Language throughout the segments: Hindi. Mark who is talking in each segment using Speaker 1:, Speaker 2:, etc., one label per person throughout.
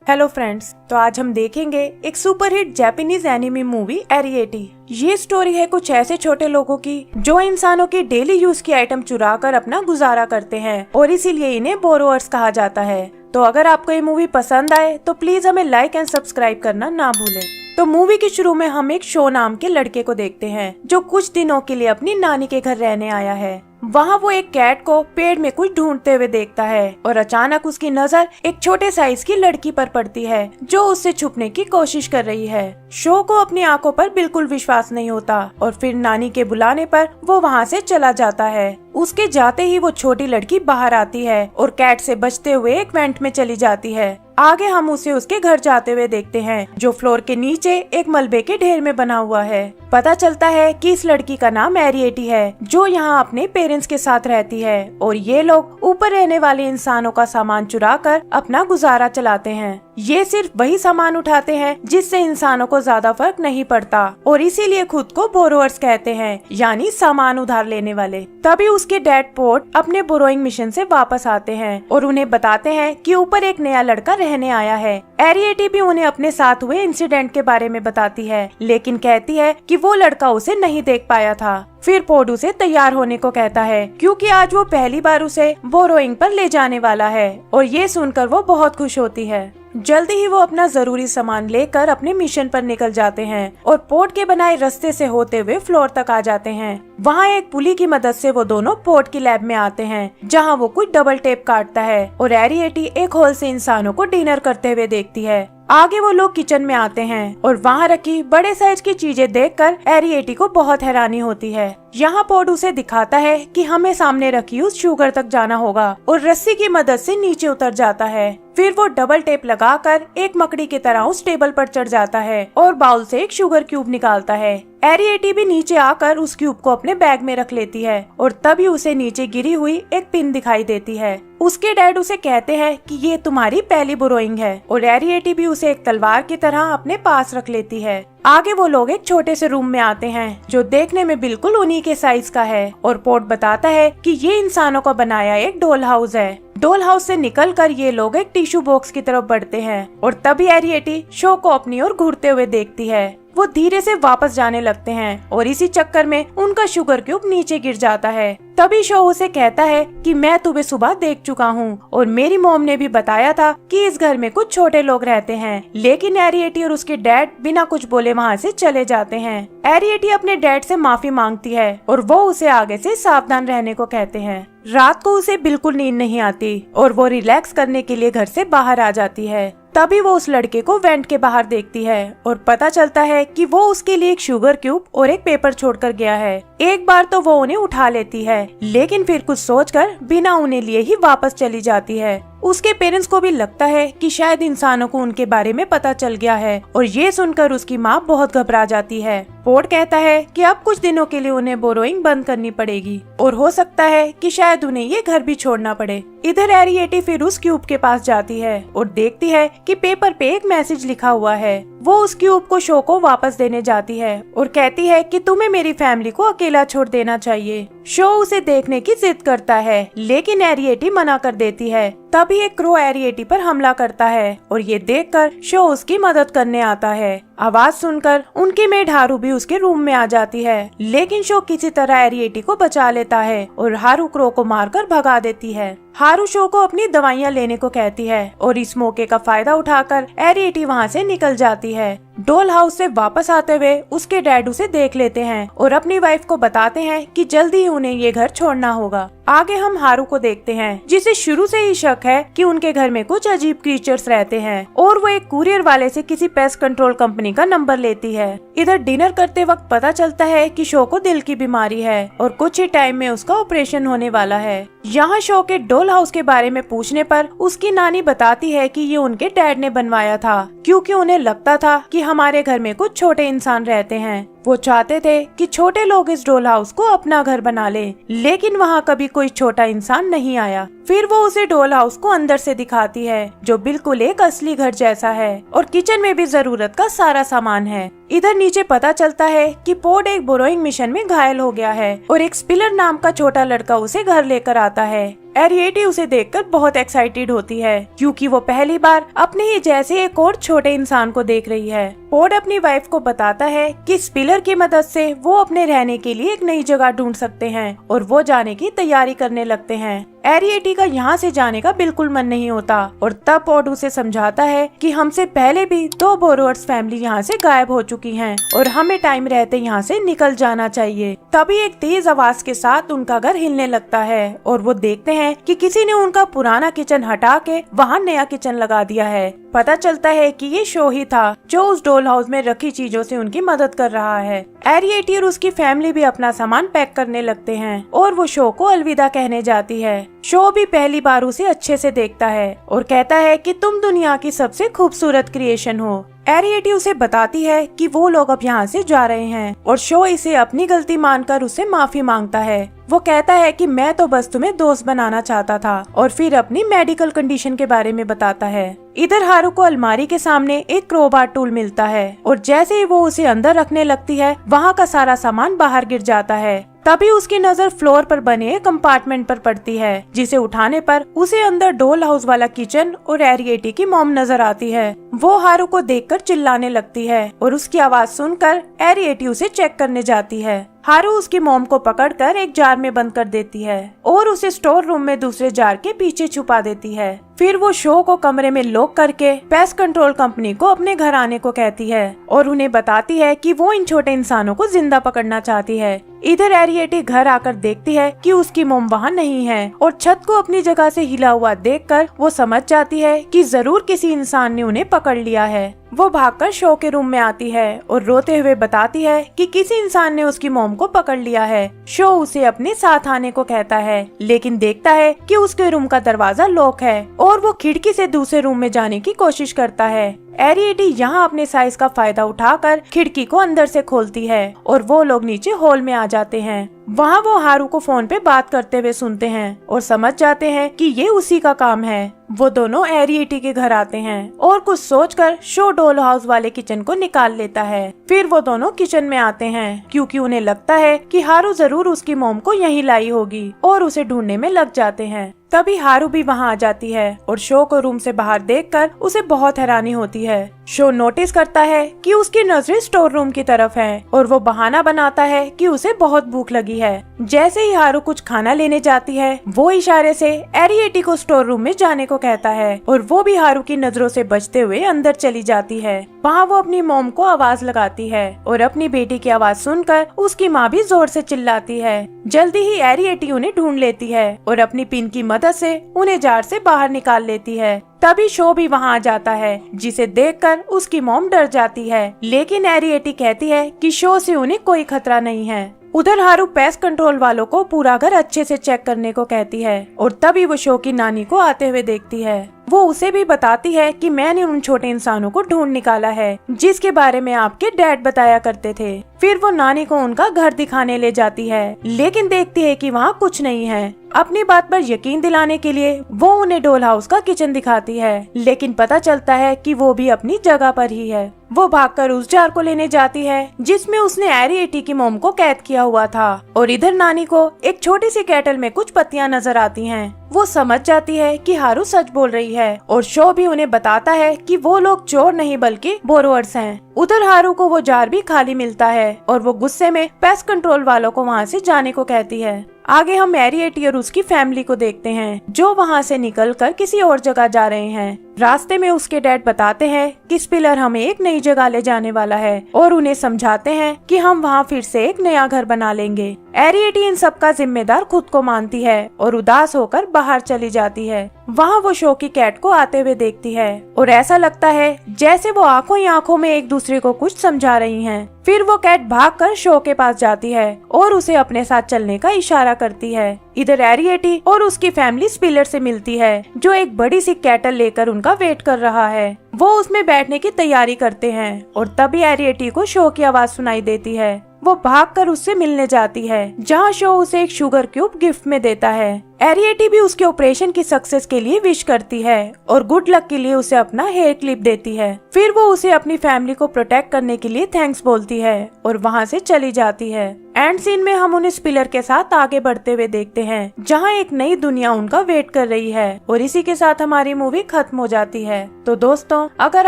Speaker 1: हेलो फ्रेंड्स, तो आज हम देखेंगे एक सुपरहिट जापानीज एनिमे मूवी एरिएटी। ये स्टोरी है कुछ ऐसे छोटे लोगों की जो इंसानों की डेली यूज की आइटम चुरा कर अपना गुजारा करते हैं और इसीलिए इन्हें बोरोअर्स कहा जाता है। तो अगर आपको ये मूवी पसंद आए तो प्लीज हमें लाइक एंड सब्सक्राइब करना ना भूलें। तो मूवी के शुरू में हम एक शो नाम के लड़के को देखते हैं जो कुछ दिनों के लिए अपनी नानी के घर रहने आया है। वहाँ वो एक कैट को पेड़ में कुछ ढूंढते हुए देखता है और अचानक उसकी नजर एक छोटे साइज की लड़की पर पड़ती है जो उससे छुपने की कोशिश कर रही है। शो को अपनी आंखों पर बिल्कुल विश्वास नहीं होता और फिर नानी के बुलाने पर वो वहाँ से चला जाता है। उसके जाते ही वो छोटी लड़की बाहर आती है और कैट से बचते हुए एक वेंट में चली जाती है। आगे हम उसे उसके घर जाते हुए देखते हैं जो फ्लोर के नीचे एक मलबे के ढेर में बना हुआ है। पता चलता है कि इस लड़की का नाम एरिएटी है जो यहाँ अपने पेरेंट्स के साथ रहती है और ये लोग ऊपर रहने वाले इंसानों का सामान चुरा कर अपना गुजारा चलाते हैं। ये सिर्फ वही सामान उठाते हैं जिससे इंसानों को ज्यादा फर्क नहीं पड़ता और इसीलिए खुद को बोरोअर्स कहते हैं, यानी सामान उधार लेने वाले। तभी उसके डैड पोर्ट अपने बोरोइंग मिशन से वापस आते हैं और उन्हें बताते हैं कि ऊपर एक नया लड़का रहने आया है। एरिएटी भी उन्हें अपने साथ हुए इंसिडेंट के बारे में बताती है, लेकिन कहती है कि वो लड़का उसे नहीं देख पाया था। फिर पोर्ट उसे तैयार होने को कहता है क्योंकि आज वो पहली बार उसे बोरोइंग पर ले जाने वाला है और ये सुनकर वो बहुत खुश होती है। जल्दी ही वो अपना जरूरी सामान लेकर अपने मिशन पर निकल जाते हैं और पोर्ट के बनाए रास्ते से होते हुए फ्लोर तक आ जाते हैं। वहाँ एक पुली की मदद से वो दोनों पोर्ट की लैब में आते हैं जहाँ वो कुछ डबल टेप काटता है और एरिएटी एक होल से इंसानों को डिनर करते हुए देखती है। आगे वो लोग किचन में आते हैं और वहाँ रखी बड़े साइज की चीजें देखकर एरिएटी को बहुत हैरानी होती है। यहाँ पोर्ट उसे दिखाता है कि हमें सामने रखी उस शुगर तक जाना होगा और रस्सी की मदद से नीचे उतर जाता है। फिर वो डबल टेप लगाकर एक मकड़ी की तरह उस टेबल पर चढ़ जाता है और बाउल से एक शुगर क्यूब निकालता है। एरिएटी भी नीचे आकर उस क्यूब को अपने बैग में रख लेती है और तभी उसे नीचे गिरी हुई एक पिन दिखाई देती है। उसके डैड उसे कहते हैं कि ये तुम्हारी पहली बोरोइंग है और एरिएटी भी उसे एक तलवार की तरह अपने पास रख लेती है। आगे वो लोग एक छोटे से रूम में आते हैं जो देखने में बिल्कुल उन्हीं के साइज का है और पोर्ट बताता है कि ये इंसानों का बनाया एक डोल हाउस है। डोल हाउस से निकलकर ये लोग एक टिश्यू बॉक्स की तरफ बढ़ते हैं और तभी एरिएटी शो को अपनी ओर घूरते हुए देखती है। वो धीरे से वापस जाने लगते हैं और इसी चक्कर में उनका शुगर क्यूब नीचे गिर जाता है। तभी शो उसे कहता है कि मैं तुम्हें सुबह देख चुका हूँ और मेरी मॉम ने भी बताया था कि इस घर में कुछ छोटे लोग रहते हैं। लेकिन एरिएटी और उसके डैड बिना कुछ बोले वहाँ से चले जाते हैं। एरिएटी अपने डैड से माफी मांगती है और वो उसे आगे से सावधान रहने को कहते हैं। रात को उसे बिल्कुल नींद नहीं आती और वो रिलैक्स करने के लिए घर से बाहर आ जाती है। तभी वो उस लड़के को वेंट के बाहर देखती है और पता चलता है कि वो उसके लिए एक शुगर क्यूब और एक पेपर छोड़कर गया है। एक बार तो वो उन्हें उठा लेती है, लेकिन फिर कुछ सोचकर बिना उन्हें लिए ही वापस चली जाती है। उसके पेरेंट्स को भी लगता है कि शायद इंसानों को उनके बारे में पता चल गया है और ये सुनकर उसकी माँ बहुत घबरा जाती है। पोर्ट कहता है कि अब कुछ दिनों के लिए उन्हें बोरोइंग बंद करनी पड़ेगी और हो सकता है कि शायद उन्हें ये घर भी छोड़ना पड़े। इधर एरिएटी फिर उस क्यूब के पास जाती है और देखती है कि पेपर पे एक मैसेज लिखा हुआ है। वो उस क्यूब को शो को वापस देने जाती है और कहती है कि तुम्हें मेरी फैमिली को अकेला छोड़ देना चाहिए। शो उसे देखने की जिद करता है, लेकिन एरिएटी मना कर देती है। तभी एक क्रो एरिएटी पर हमला करता है और ये देखकर शो उसकी मदद करने आता है। आवाज सुनकर उनकी मेड हारू भी उसके रूम में आ जाती है, लेकिन शो किसी तरह एरिएटी को बचा लेता है और हारू क्रो को मारकर भगा देती है। हारू शो को अपनी दवाइयाँ लेने को कहती है और इस मौके का फायदा उठाकर एरिएटी वहाँ से निकल जाती है। डोल हाउस से वापस आते हुए उसके डैड उसे देख लेते हैं और अपनी वाइफ को बताते हैं कि जल्दी ही उन्हें ये घर छोड़ना होगा। आगे हम हारू को देखते हैं जिसे शुरू से ही शक है कि उनके घर में कुछ अजीब क्रीचर्स रहते हैं और वो एक कुरियर वाले से किसी पेस्ट कंट्रोल कंपनी का नंबर लेती है। इधर डिनर करते वक्त पता चलता है कि शो को दिल की बीमारी है और कुछ ही टाइम में उसका ऑपरेशन होने वाला है। यहाँ शो के डोल हाउस के बारे में पूछने पर उसकी नानी बताती है कि ये उनके डैड ने बनवाया था क्योंकि उन्हें लगता था कि हमारे घर में कुछ छोटे इंसान रहते हैं। वो चाहते थे कि छोटे लोग इस डॉल हाउस को अपना घर बना लें, लेकिन वहाँ कभी कोई छोटा इंसान नहीं आया। फिर वो उसे डॉल हाउस को अंदर से दिखाती है, जो बिल्कुल एक असली घर जैसा है और किचन में भी जरूरत का सारा सामान है। इधर नीचे पता चलता है कि पोड एक बोरोइंग मिशन में घायल हो गया है और एक स्पिलर नाम का छोटा लड़का उसे घर लेकर आता है। एरिएटी उसे देखकर बहुत एक्साइटेड होती है, क्योंकि वो पहली बार अपने ही जैसे एक और छोटे इंसान को देख रही है। पोड अपनी वाइफ को बताता है कि स्पिलर की मदद से वो अपने रहने के लिए एक नई जगह ढूंढ सकते हैं और वो जाने की तैयारी करने लगते हैं। एरिएटी का यहाँ से जाने का बिल्कुल मन नहीं होता और तब पोड उसे समझाता है कि हमसे पहले भी 2 बोरोअर्स फैमिली यहाँ से गायब हो चुकी हैं और हमें टाइम रहते यहाँ से निकल जाना चाहिए। तभी एक तेज आवाज के साथ उनका घर हिलने लगता है और वो देखते हैं कि किसी ने उनका पुराना किचन हटा के वहाँ नया किचन लगा दिया है। पता चलता है कि ये शो ही था जो उस डॉल हाउस में रखी चीजों से उनकी मदद कर रहा है। एरिएटी और उसकी फैमिली भी अपना सामान पैक करने लगते हैं और वो शो को अलविदा कहने जाती है। शो भी पहली बार उसे अच्छे से देखता है और कहता है कि तुम दुनिया की सबसे खूबसूरत क्रिएशन हो। एरिएटी उसे बताती है कि वो लोग अब यहाँ से जा रहे हैं और शो इसे अपनी गलती मानकर उससे माफी मांगता है। वो कहता है कि मैं तो बस तुम्हें दोस्त बनाना चाहता था और फिर अपनी मेडिकल कंडीशन के बारे में बताता है। इधर हारू को अलमारी के सामने एक क्रोबार टूल मिलता है और जैसे ही वो उसे अंदर रखने लगती है, वहाँ का सारा सामान बाहर गिर जाता है। तभी उसकी नजर फ्लोर पर बने कंपार्टमेंट पर पड़ती है, जिसे उठाने पर उसे अंदर डॉल हाउस वाला किचन और एरिएटी की मॉम नजर आती है। वो हारू को देखकर चिल्लाने लगती है और उसकी आवाज सुनकर एरिएटी उसे चेक करने जाती है। हारू उसकी मॉम को पकड़कर एक जार में बंद कर देती है और उसे स्टोर रूम में दूसरे जार के पीछे छुपा देती है। फिर वो शो को कमरे में लॉक करके पेस्ट कंट्रोल कंपनी को अपने घर आने को कहती है और उन्हें बताती है कि वो इन छोटे इंसानों को जिंदा पकड़ना चाहती है। इधर एरिएटी घर आकर देखती है कि उसकी मॉम वहाँ नहीं है और छत को अपनी जगह से हिला हुआ देखकर वो समझ जाती है कि जरूर किसी इंसान ने उन्हें पकड़ लिया है। वो भागकर शो के रूम में आती है और रोते हुए बताती है कि किसी इंसान ने उसकी मॉम को पकड़ लिया है। शो उसे अपने साथ आने को कहता है, लेकिन देखता है कि उसके रूम का दरवाजा लॉक है और वो खिड़की से दूसरे रूम में जाने की कोशिश करता है। एरिएटी यहाँ अपने साइज का फायदा उठाकर खिड़की को अंदर से खोलती है और वो लोग नीचे हॉल में आ जाते हैं। वहाँ वो हारू को फोन पे बात करते हुए सुनते हैं और समझ जाते हैं कि ये उसी का काम है। वो दोनों एरिएटी के घर आते हैं और कुछ सोचकर शो डॉल हाउस वाले किचन को निकाल लेता है। फिर वो दोनों किचन में आते हैं क्योंकि उन्हें लगता है कि हारू जरूर उसकी मॉम को यहीं लाई होगी और उसे ढूंढने में लग जाते हैं। तभी हारू भी वहाँ आ जाती है और शो को रूम से बाहर देखकर उसे बहुत हैरानी होती है। शो नोटिस करता है कि उसकी नजरें स्टोर रूम की तरफ हैं और वो बहाना बनाता है कि उसे बहुत भूख लगी है। जैसे ही हारू कुछ खाना लेने जाती है, वो इशारे से एरिएटी को स्टोर रूम में जाने को कहता है और वो भी हारू की नजरों से बचते हुए अंदर चली जाती है। वहाँ वो अपनी मॉम को आवाज लगाती है और अपनी बेटी की आवाज सुनकर उसकी माँ भी जोर से चिल्लाती है। जल्दी ही एरिएटी उन्हें ढूंढ लेती है और अपनी पिन की मदद से उन्हें जार से बाहर निकाल लेती है। तभी शो भी वहाँ आ जाता है, जिसे देखकर उसकी मॉम डर जाती है, लेकिन एरिएटी कहती है कि शो से उन्हें कोई खतरा नहीं है। उधर हारू पेस्ट कंट्रोल वालों को पूरा घर अच्छे से चेक करने को कहती है और तभी वो शो की नानी को आते हुए देखती है। वो उसे भी बताती है कि मैंने उन छोटे इंसानों को ढूंढ निकाला है जिसके बारे में आपके डैड बताया करते थे। फिर वो नानी को उनका घर दिखाने ले जाती है, लेकिन देखती है कि वहाँ कुछ नहीं है। अपनी बात पर यकीन दिलाने के लिए वो उन्हें डॉल हाउस का किचन दिखाती है, लेकिन पता चलता है कि वो भी अपनी जगह पर ही है। वो भागकर उस जार को लेने जाती है जिसमें उसने एरिएटी की मॉम को कैद किया हुआ था और इधर नानी को एक छोटी सी केटल में कुछ पत्तियां नजर आती हैं। वो समझ जाती है कि हारू सच बोल रही है और शो भी उन्हें बताता है कि वो लोग चोर नहीं बल्कि बोरोअर्स हैं। उधर हारू को वो जार भी खाली मिलता है और वो गुस्से में पेस्ट कंट्रोल वालों को वहाँ से जाने को कहती है। आगे हम एरिएटी और उसकी फैमिली को देखते हैं जो वहाँ से निकलकर किसी और जगह जा रहे हैं। रास्ते में उसके डैड बताते हैं कि स्पिलर हमें एक नई जगह ले जाने वाला है और उन्हें समझाते हैं कि हम वहाँ फिर से एक नया घर बना लेंगे। एरिएटी इन सब का जिम्मेदार खुद को मानती है और उदास होकर बाहर बाहर चली जाती है। वहाँ वो शो की कैट को आते हुए देखती है और ऐसा लगता है जैसे वो आंखों ही आंखों में एक दूसरे को कुछ समझा रही हैं। फिर वो कैट भागकर शो के पास जाती है और उसे अपने साथ चलने का इशारा करती है। इधर एरिएटी और उसकी फैमिली स्पिलर से मिलती है, जो एक बड़ी सी कैटल लेकर उनका वेट कर रहा है। वो उसमें बैठने की तैयारी करते हैं और तभी एरिएटी को शो की आवाज सुनाई देती है। वो भागकर उससे मिलने जाती है, जहाँ शो उसे एक शुगर क्यूब गिफ्ट में देता है। एरिएटी भी उसके ऑपरेशन की सक्सेस के लिए विश करती है और गुड लक के लिए उसे अपना हेयर क्लिप देती है। फिर वो उसे अपनी फैमिली को प्रोटेक्ट करने के लिए थैंक्स बोलती है और वहाँ से चली जाती है। एंड सीन में हम उन्हें स्पिलर के साथ आगे बढ़ते हुए देखते हैं, जहाँ एक नई दुनिया उनका वेट कर रही है। और इसी के साथ हमारी मूवी खत्म हो जाती है। तो दोस्तों, अगर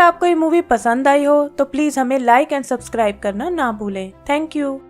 Speaker 1: आपको ये मूवी पसंद आई हो तो प्लीज हमें लाइक एंड सब्सक्राइब करना ना भूलें। Thank you.